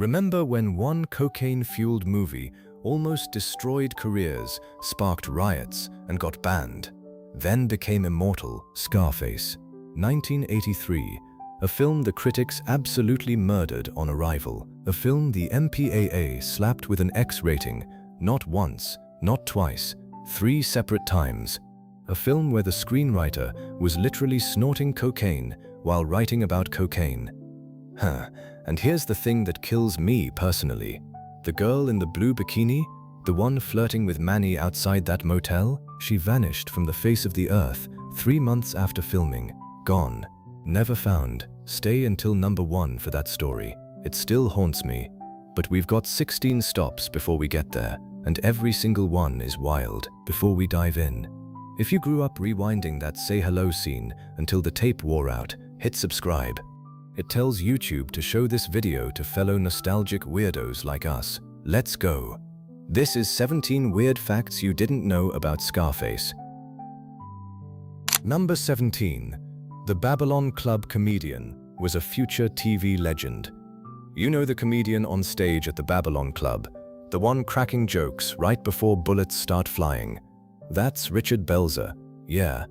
Remember when one cocaine-fueled movie almost destroyed careers, sparked riots, and got banned? Then became immortal, Scarface, 1983, a film the critics absolutely murdered on arrival, a film the MPAA slapped with an X rating, not once, not twice, 3 separate times. A film where the screenwriter was literally snorting cocaine while writing about cocaine. And here's the thing that kills me personally. The girl in the blue bikini, the one flirting with Manny outside that motel, she vanished from the face of the earth 3 months after filming. Gone. Never found. Stay until #1 for that story. It still haunts me. But we've got 16 stops before we get there, and every single one is wild. Before we dive in, if you grew up rewinding that say hello scene until the tape wore out, hit subscribe. It tells YouTube to show this video to fellow nostalgic weirdos like us. Let's go. This is 17 weird facts you didn't know about Scarface. Number 17. The Babylon Club comedian was a future TV legend. You know the comedian on stage at the Babylon Club, the one cracking jokes right before bullets start flying. That's Richard Belzer, yeah.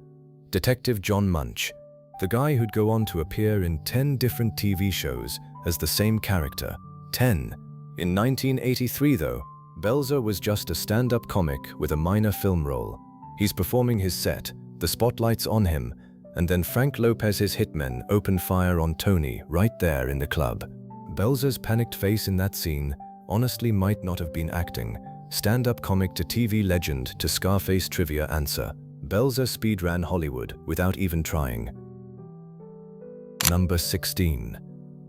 Detective John Munch, the guy who'd go on to appear in 10 different TV shows as the same character. 10. In 1983 though, Belzer was just a stand-up comic with a minor film role. He's performing his set, the spotlight's on him, and then Frank Lopez's hitmen open fire on Tony right there in the club. Belzer's panicked face in that scene honestly might not have been acting. Stand-up comic to TV legend to Scarface trivia answer. Belzer speedran Hollywood without even trying. Number 16.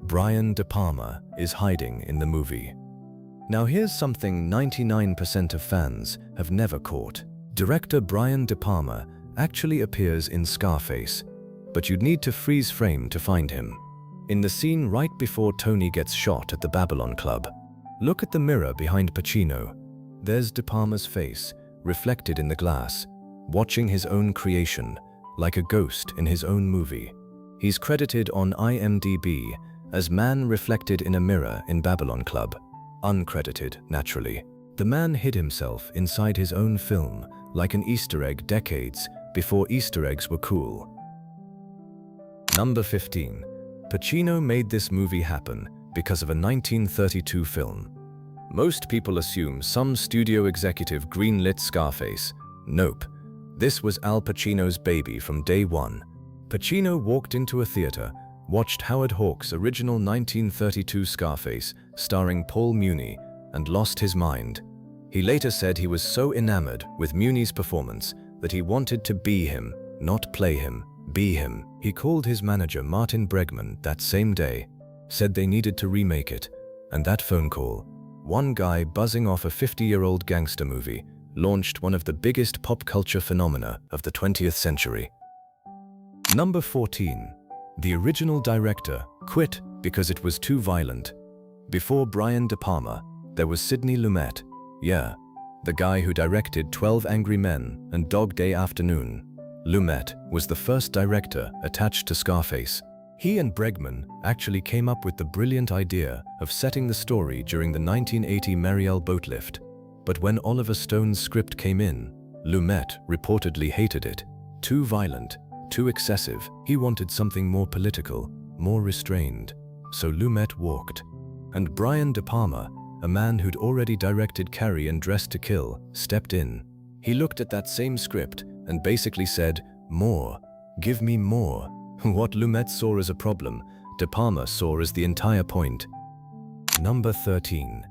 Brian De Palma is hiding in the movie. Now here's something 99% of fans have never caught. Director Brian De Palma actually appears in Scarface, but you'd need to freeze frame to find him. In the scene right before Tony gets shot at the Babylon Club, look at the mirror behind Pacino. There's De Palma's face, reflected in the glass, watching his own creation, like a ghost in his own movie. He's credited on IMDb as man reflected in a mirror in Babylon Club. Uncredited, naturally. The man hid himself inside his own film like an Easter egg decades before Easter eggs were cool. Number 15. Pacino made this movie happen because of a 1932 film. Most people assume some studio executive greenlit Scarface. Nope. This was Al Pacino's baby from day one. Pacino walked into a theater, watched Howard Hawks' original 1932 Scarface starring Paul Muni, and lost his mind. He later said he was so enamored with Muni's performance that he wanted to be him, not play him, be him. He called his manager Martin Bregman that same day, said they needed to remake it, and that phone call, one guy buzzing off a 50-year-old gangster movie, launched one of the biggest pop culture phenomena of the 20th century. Number 14. The original director quit because it was too violent. Before Brian De Palma, there was Sidney Lumet. Yeah, the guy who directed 12 Angry Men and Dog Day Afternoon. Lumet was the first director attached to Scarface. He and Bregman actually came up with the brilliant idea of setting the story during the 1980 Mariel boat lift. But when Oliver Stone's script came in, Lumet reportedly hated it. Too violent, too excessive. He wanted something more political, more restrained. So Lumet walked. And Brian De Palma, a man who'd already directed Carrie and Dressed to Kill, stepped in. He looked at that same script and basically said, "More. Give me more." What Lumet saw as a problem, De Palma saw as the entire point. Number 13.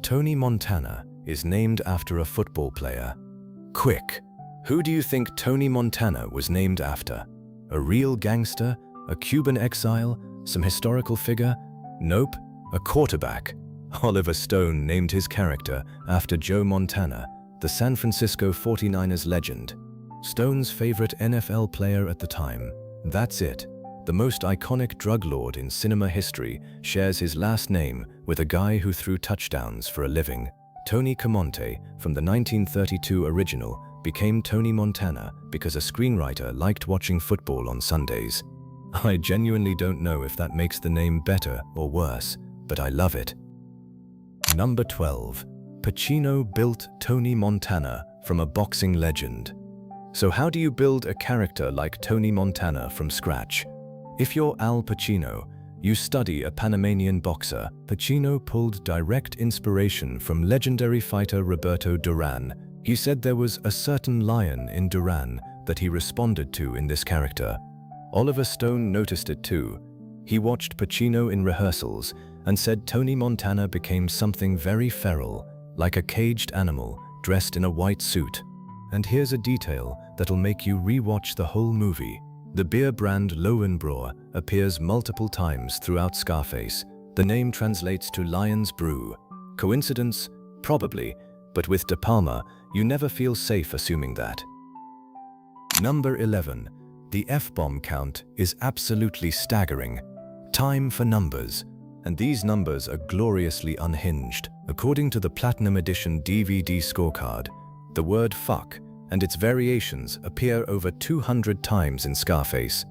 Tony Montana is named after a football player. Quick, who do you think Tony Montana was named after? A real gangster? A Cuban exile? Some historical figure? Nope, a quarterback. Oliver Stone named his character after Joe Montana, the San Francisco 49ers legend. Stone's favorite NFL player at the time. That's it. The most iconic drug lord in cinema history shares his last name with a guy who threw touchdowns for a living. Tony Camonte, from the 1932 original, became Tony Montana because a screenwriter liked watching football on Sundays. I genuinely don't know if that makes the name better or worse, but I love it. Number 12. Pacino built Tony Montana from a boxing legend. So how do you build a character like Tony Montana from scratch? If you're Al Pacino, you study a Panamanian boxer. Pacino pulled direct inspiration from legendary fighter Roberto Duran. He said there was a certain lion in Duran that he responded to in this character. Oliver Stone noticed it too. He watched Pacino in rehearsals and said Tony Montana became something very feral, like a caged animal dressed in a white suit. And here's a detail that'll make you re-watch the whole movie. The beer brand Lowenbräu appears multiple times throughout Scarface. The name translates to Lion's Brew. Coincidence? Probably, but with De Palma, you never feel safe assuming that. Number 11. The F-bomb count is absolutely staggering. Time for numbers. And these numbers are gloriously unhinged. According to the Platinum Edition DVD scorecard, the word fuck and its variations appear over 200 times in Scarface.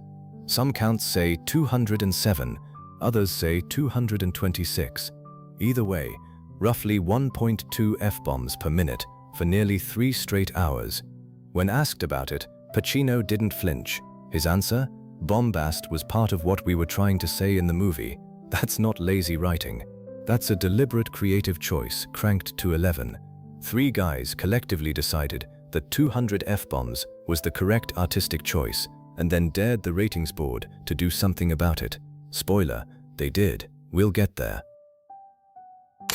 Some counts say 207, others say 226. Either way, roughly 1.2 F-bombs per minute for nearly 3 straight hours. When asked about it, Pacino didn't flinch. His answer? Bombast was part of what we were trying to say in the movie. That's not lazy writing. That's a deliberate creative choice cranked to 11. 3 guys collectively decided that 200 F-bombs was the correct artistic choice and then dared the ratings board to do something about it. Spoiler, they did. We'll get there.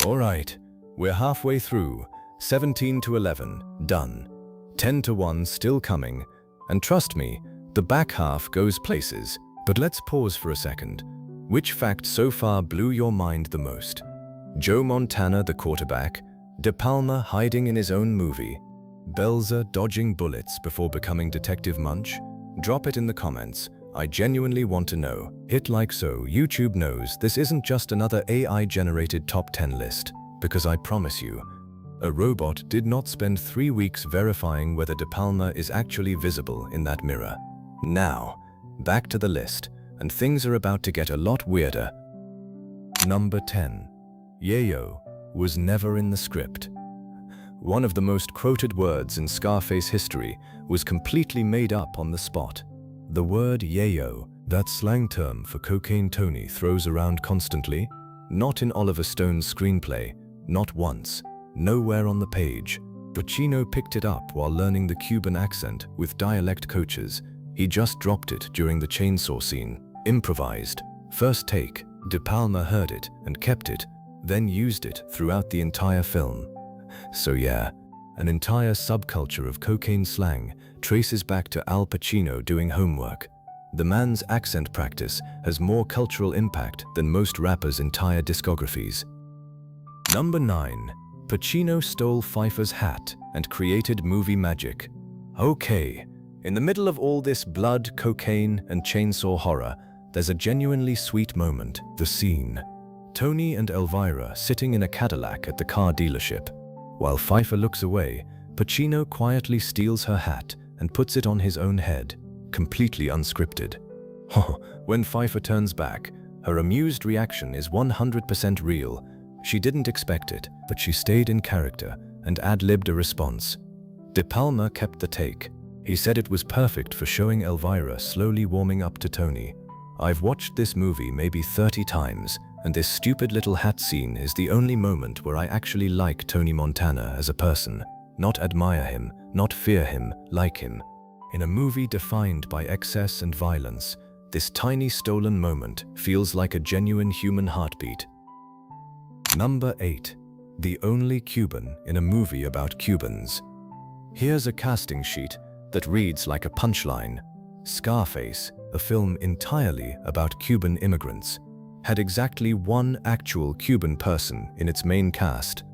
Alright, we're halfway through. 17 to 11, done. 10 to 1 still coming. And trust me, the back half goes places. But let's pause for a second. Which fact so far blew your mind the most? Joe Montana the quarterback, De Palma hiding in his own movie, Belzer dodging bullets before becoming Detective Munch? Drop it in the comments. I genuinely want to know. Hit like so YouTube knows this isn't just another AI-generated top 10 list, because I promise you, a robot did not spend 3 weeks verifying whether De Palma is actually visible in that mirror. Now, back to the list, and things are about to get a lot weirder. Number 10. Yayo was never in the script. One of the most quoted words in Scarface history was completely made up on the spot. The word yayo, that slang term for cocaine Tony throws around constantly, not in Oliver Stone's screenplay, not once, nowhere on the page. Pacino picked it up while learning the Cuban accent with dialect coaches. He just dropped it during the chainsaw scene. Improvised. First take, De Palma heard it and kept it, then used it throughout the entire film. So yeah, an entire subculture of cocaine slang traces back to Al Pacino doing homework. The man's accent practice has more cultural impact than most rappers' entire discographies. Number 9. Pacino stole Pfeiffer's hat and created movie magic. Okay, in the middle of all this blood, cocaine, and chainsaw horror, there's a genuinely sweet moment, the scene. Tony and Elvira sitting in a Cadillac at the car dealership. While Pfeiffer looks away, Pacino quietly steals her hat and puts it on his own head, completely unscripted. When Pfeiffer turns back, her amused reaction is 100% real. She didn't expect it, but she stayed in character and ad-libbed a response. De Palma kept the take. He said it was perfect for showing Elvira slowly warming up to Tony. I've watched this movie maybe 30 times, and this stupid little hat scene is the only moment where I actually like Tony Montana as a person. Not admire him, not fear him, like him. In a movie defined by excess and violence, this tiny stolen moment feels like a genuine human heartbeat. Number 8. The only Cuban in a movie about Cubans. Here's a casting sheet that reads like a punchline. Scarface, a film entirely about Cuban immigrants, had exactly one actual Cuban person in its main cast.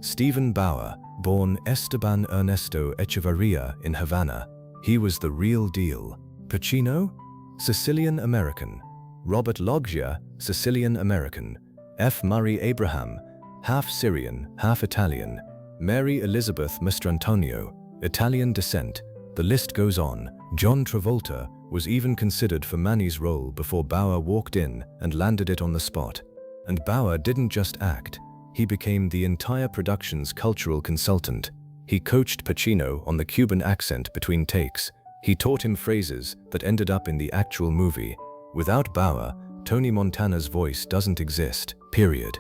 Stephen Bauer, born Esteban Ernesto Echevarria in Havana. He was the real deal. Pacino? Sicilian American. Robert Loggia, Sicilian American. F. Murray Abraham, half Syrian, half Italian. Mary Elizabeth Mastrantonio, Italian descent. The list goes on. John Travolta was even considered for Manny's role before Bauer walked in and landed it on the spot. And Bauer didn't just act, he became the entire production's cultural consultant. He coached Pacino on the Cuban accent between takes. He taught him phrases that ended up in the actual movie. Without Bauer, Tony Montana's voice doesn't exist, period.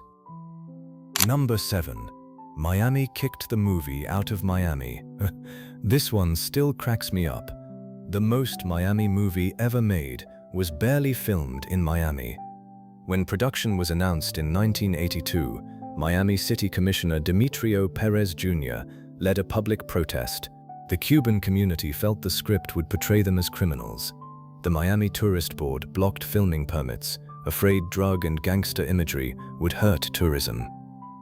Number 7. Miami kicked the movie out of Miami. This one still cracks me up. The most Miami movie ever made was barely filmed in Miami. When production was announced in 1982, Miami City Commissioner Demetrio Perez Jr. led a public protest. The Cuban community felt the script would portray them as criminals. The Miami Tourist Board blocked filming permits, afraid drug and gangster imagery would hurt tourism.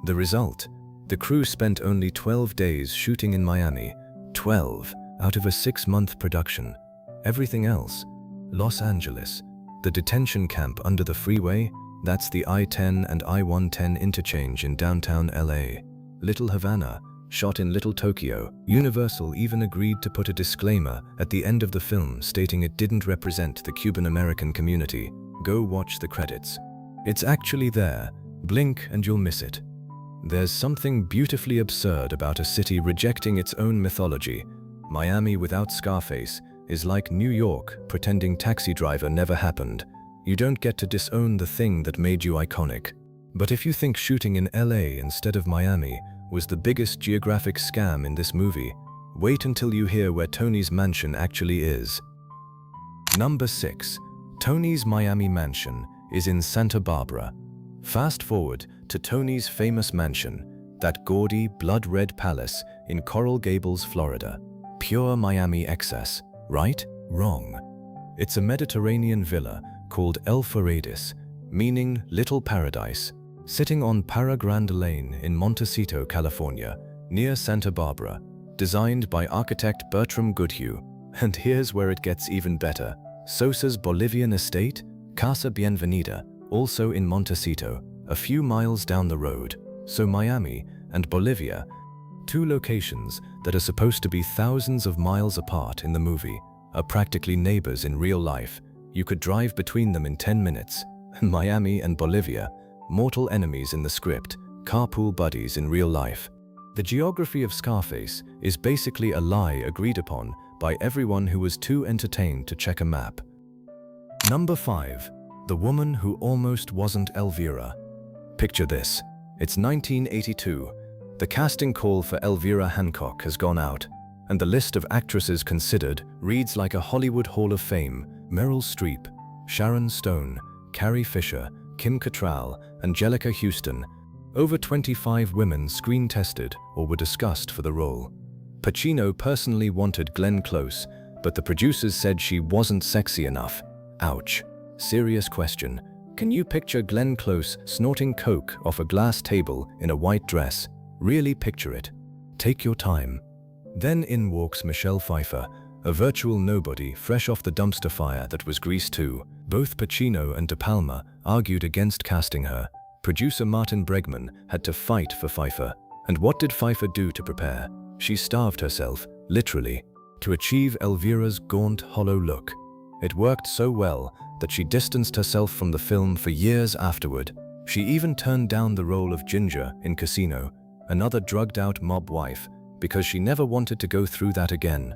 The result? The crew spent only 12 days shooting in Miami, 12 out of a 6-month production. Everything else, Los Angeles, the detention camp under the freeway, that's the I-10 and I-110 interchange in downtown LA. Little Havana, shot in Little Tokyo. Universal even agreed to put a disclaimer at the end of the film stating it didn't represent the Cuban American community. Go watch the credits. It's actually there. Blink and you'll miss it. There's something beautifully absurd about a city rejecting its own mythology. Miami without Scarface is like New York pretending Taxi Driver never happened. You don't get to disown the thing that made you iconic. But if you think shooting in LA instead of Miami was the biggest geographic scam in this movie, wait until you hear where Tony's mansion actually is. Number 6. Tony's Miami mansion is in Santa Barbara. Fast forward to Tony's famous mansion, that gaudy, blood-red palace in Coral Gables, Florida. Pure Miami excess, right? Wrong. It's a Mediterranean villa called El Paradis, meaning Little Paradise, sitting on Para Grande Lane in Montecito, California, near Santa Barbara, designed by architect Bertram Goodhue. And here's where it gets even better. Sosa's Bolivian estate, Casa Bienvenida, also in Montecito, a few miles down the road. So Miami and Bolivia, two locations that are supposed to be thousands of miles apart in the movie, are practically neighbors in real life. You could drive between them in 10 minutes. Miami and Bolivia, mortal enemies in the script, carpool buddies in real life. The geography of Scarface is basically a lie agreed upon by everyone who was too entertained to check a map. Number 5. The woman who almost wasn't Elvira. Picture this. It's 1982. The casting call for Elvira Hancock has gone out, and the list of actresses considered reads like a Hollywood Hall of Fame. Meryl Streep, Sharon Stone, Carrie Fisher, Kim Cattrall, Angelica Houston. Over 25 women screen-tested or were discussed for the role. Pacino personally wanted Glenn Close, but the producers said she wasn't sexy enough. Ouch. Serious question. Can you picture Glenn Close snorting coke off a glass table in a white dress? Really picture it. Take your time. Then in walks Michelle Pfeiffer, a virtual nobody fresh off the dumpster fire that was Grease 2. Both Pacino and De Palma argued against casting her. Producer Martin Bregman had to fight for Pfeiffer. And what did Pfeiffer do to prepare? She starved herself, literally, to achieve Elvira's gaunt, hollow look. It worked so well that she distanced herself from the film for years afterward. She even turned down the role of Ginger in Casino, another drugged-out mob wife, because she never wanted to go through that again.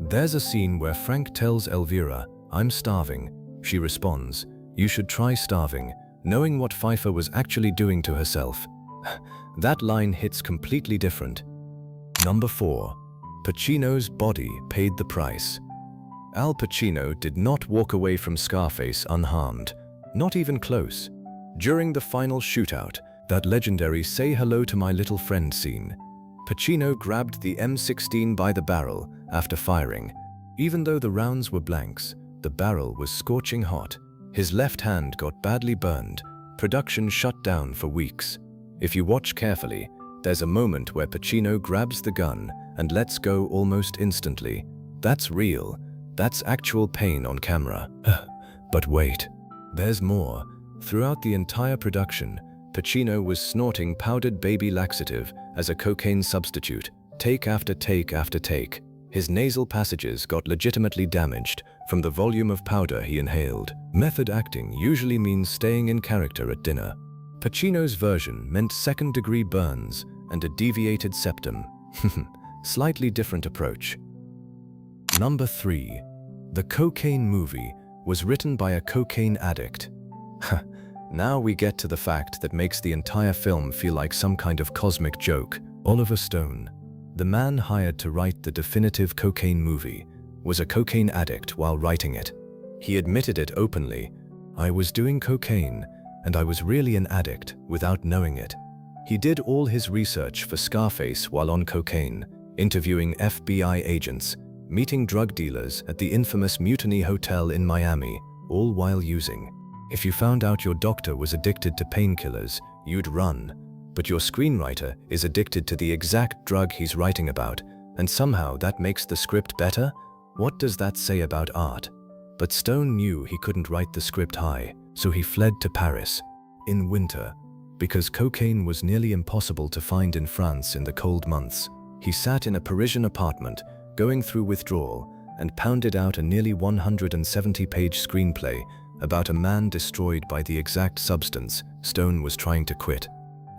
There's a scene where Frank tells Elvira, "I'm starving." She responds, "You should try starving," knowing what Pfeiffer was actually doing to herself. That line hits completely different. Number 4. Pacino's body paid the price. Al Pacino did not walk away from Scarface unharmed, not even close. During the final shootout, that legendary "say hello to my little friend" scene, Pacino grabbed the M16 by the barrel after firing. Even though the rounds were blanks, the barrel was scorching hot. His left hand got badly burned. Production shut down for weeks. If you watch carefully, there's a moment where Pacino grabs the gun and lets go almost instantly. That's real. That's actual pain on camera. But wait, there's more. Throughout the entire production, Pacino was snorting powdered baby laxative as a cocaine substitute, take after take after take. His nasal passages got legitimately damaged from the volume of powder he inhaled. Method acting usually means staying in character at dinner. Pacino's version meant second-degree burns and a deviated septum. Slightly different approach. Number 3. The Cocaine Movie was written by a cocaine addict. Now we get to the fact that makes the entire film feel like some kind of cosmic joke. Oliver Stone, the man hired to write the definitive cocaine movie, was a cocaine addict while writing it. He admitted it openly. "I was doing cocaine, and I was really an addict without knowing it." He did all his research for Scarface while on cocaine, interviewing FBI agents, meeting drug dealers at the infamous Mutiny Hotel in Miami, all while using. If you found out your doctor was addicted to painkillers, you'd run. But your screenwriter is addicted to the exact drug he's writing about, and somehow that makes the script better? What does that say about art? But Stone knew he couldn't write the script high, so he fled to Paris in winter. Because cocaine was nearly impossible to find in France in the cold months, he sat in a Parisian apartment, going through withdrawal, and pounded out a nearly 170-page screenplay about a man destroyed by the exact substance Stone was trying to quit.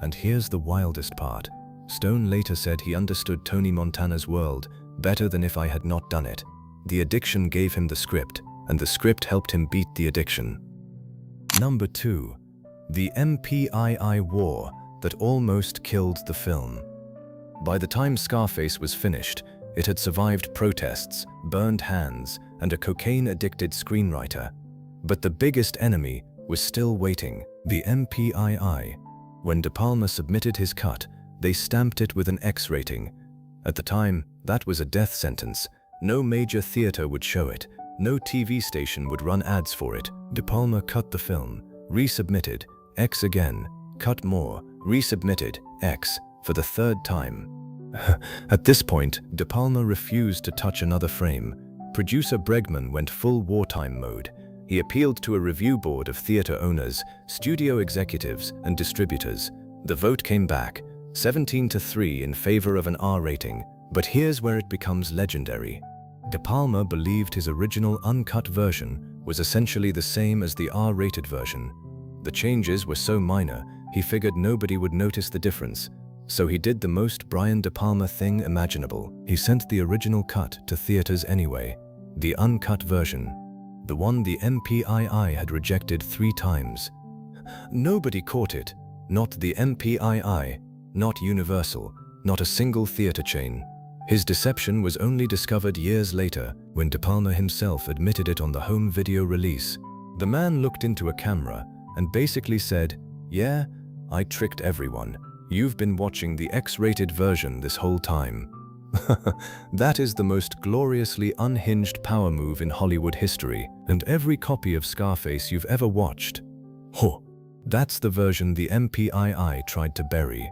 And here's the wildest part. Stone later said he understood Tony Montana's world better than if I had not done it. The addiction gave him the script, and the script helped him beat the addiction. Number 2. The MPII war that almost killed the film. By the time Scarface was finished, it had survived protests, burned hands, and a cocaine-addicted screenwriter. But the biggest enemy was still waiting, the MPII. When De Palma submitted his cut, they stamped it with an X rating. At the time, that was a death sentence. No major theater would show it. No TV station would run ads for it. De Palma cut the film, resubmitted, X again, cut more, resubmitted, X, for the third time. At this point, De Palma refused to touch another frame. Producer Bregman went full wartime mode. He appealed to a review board of theater owners, studio executives, and distributors. The vote came back, 17-3 in favor of an R rating. But here's where it becomes legendary. De Palma believed his original uncut version was essentially the same as the R-rated version. The changes were so minor, he figured nobody would notice the difference. So he did the most Brian De Palma thing imaginable. He sent the original cut to theaters anyway. The uncut version. The one the MPII had rejected 3 times. Nobody caught it. Not the MPII, not Universal, not a single theater chain. His deception was only discovered years later, when De Palma himself admitted it on the home video release. The man looked into a camera and basically said, "Yeah, I tricked everyone. You've been watching the X-rated version this whole time." That is the most gloriously unhinged power move in Hollywood history, and every copy of Scarface you've ever watched. That's the version the MPII tried to bury.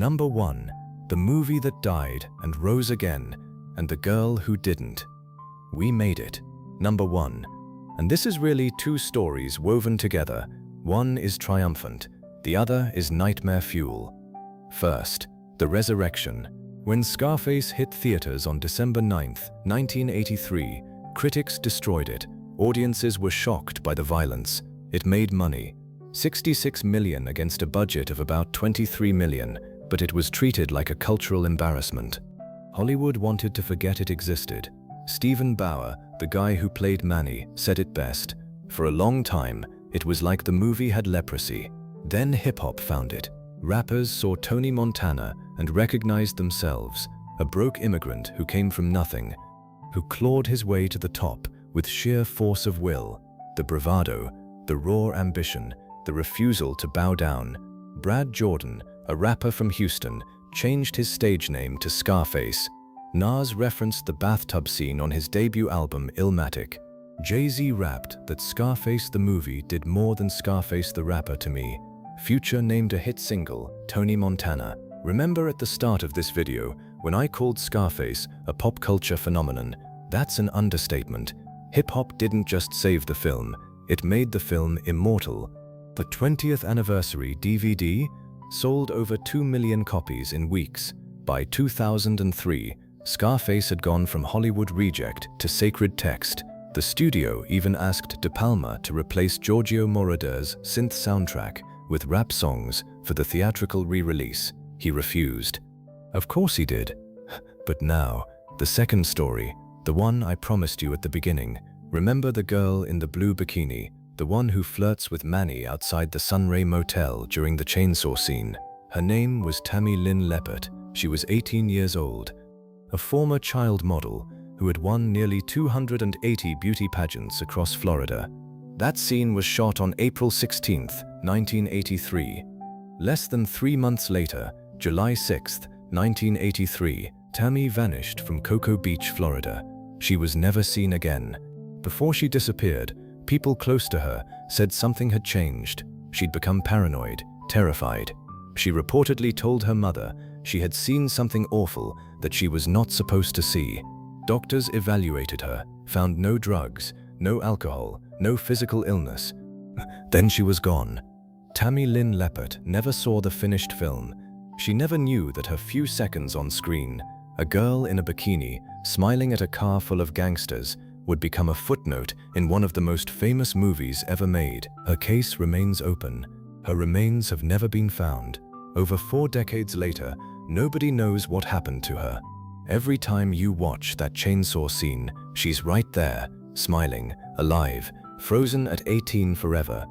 Number 1. The movie that died and rose again, and the girl who didn't. We made it. Number 1. And this is really 2 stories woven together. One is triumphant, the other is nightmare fuel. First, the resurrection. When Scarface hit theaters on December 9th, 1983, critics destroyed it. Audiences were shocked by the violence. It made money. $66 million against a budget of about $23 million. But it was treated like a cultural embarrassment. Hollywood wanted to forget it existed. Stephen Bauer, the guy who played Manny, said it best. For a long time, it was like the movie had leprosy. Then hip-hop found it. Rappers saw Tony Montana and recognized themselves, a broke immigrant who came from nothing, who clawed his way to the top with sheer force of will, the bravado, the raw ambition, the refusal to bow down. Brad Jordan, a rapper from Houston, changed his stage name to Scarface. Nas referenced the bathtub scene on his debut album Illmatic. Jay-Z rapped that Scarface the movie did more than Scarface the rapper to me. Future named a hit single, Tony Montana. Remember at the start of this video, when I called Scarface a pop culture phenomenon? That's an understatement. Hip-hop didn't just save the film, it made the film immortal. The 20th anniversary DVD sold over 2 million copies in weeks. By 2003, Scarface had gone from Hollywood reject to sacred text. The studio even asked De Palma to replace Giorgio Moroder's synth soundtrack with rap songs for the theatrical re-release. He refused. Of course he did. But now, the second story, the one I promised you at the beginning. Remember the girl in the blue bikini, the one who flirts with Manny outside the Sunray Motel during the chainsaw scene? Her name was Tammy Lynn Leppert. She was 18 years old, a former child model who had won nearly 280 beauty pageants across Florida. That scene was shot on April 16, 1983. Less than 3 months later, July 6, 1983, Tammy vanished from Cocoa Beach, Florida. She was never seen again. Before she disappeared, people close to her said something had changed. She'd become paranoid, terrified. She reportedly told her mother she had seen something awful that she was not supposed to see. Doctors evaluated her, found no drugs, no alcohol, no physical illness. Then she was gone. Tammy Lynn Leppert never saw the finished film. She never knew that her few seconds on screen, a girl in a bikini smiling at a car full of gangsters, would become a footnote in one of the most famous movies ever made. Her case remains open. Her remains have never been found. Over 4 decades later, nobody knows what happened to her. Every time you watch that chainsaw scene, she's right there, smiling, alive, frozen at 18 forever.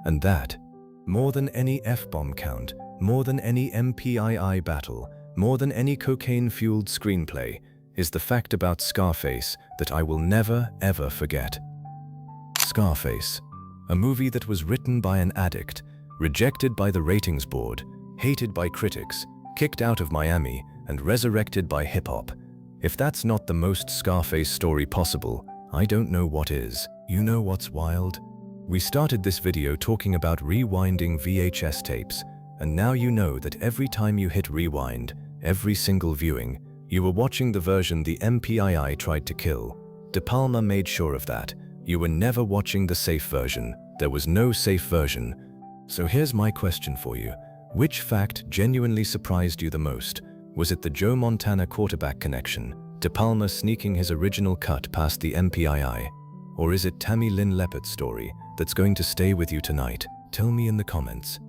And that, more than any F-bomb count, more than any MPII battle, more than any cocaine-fueled screenplay, is the fact about Scarface that I will never, ever forget. Scarface, a movie that was written by an addict, rejected by the ratings board, hated by critics, kicked out of Miami, and resurrected by hip-hop. If that's not the most Scarface story possible, I don't know what is. You know what's wild? We started this video talking about rewinding VHS tapes, and now you know that every time you hit rewind, every single viewing, you were watching the version the MPII tried to kill. De Palma made sure of that. You were never watching the safe version. There was no safe version. So here's my question for you. Which fact genuinely surprised you the most? Was it the Joe Montana quarterback connection, De Palma sneaking his original cut past the MPII? Or is it Tammy Lynn Leppert's story that's going to stay with you tonight? Tell me in the comments.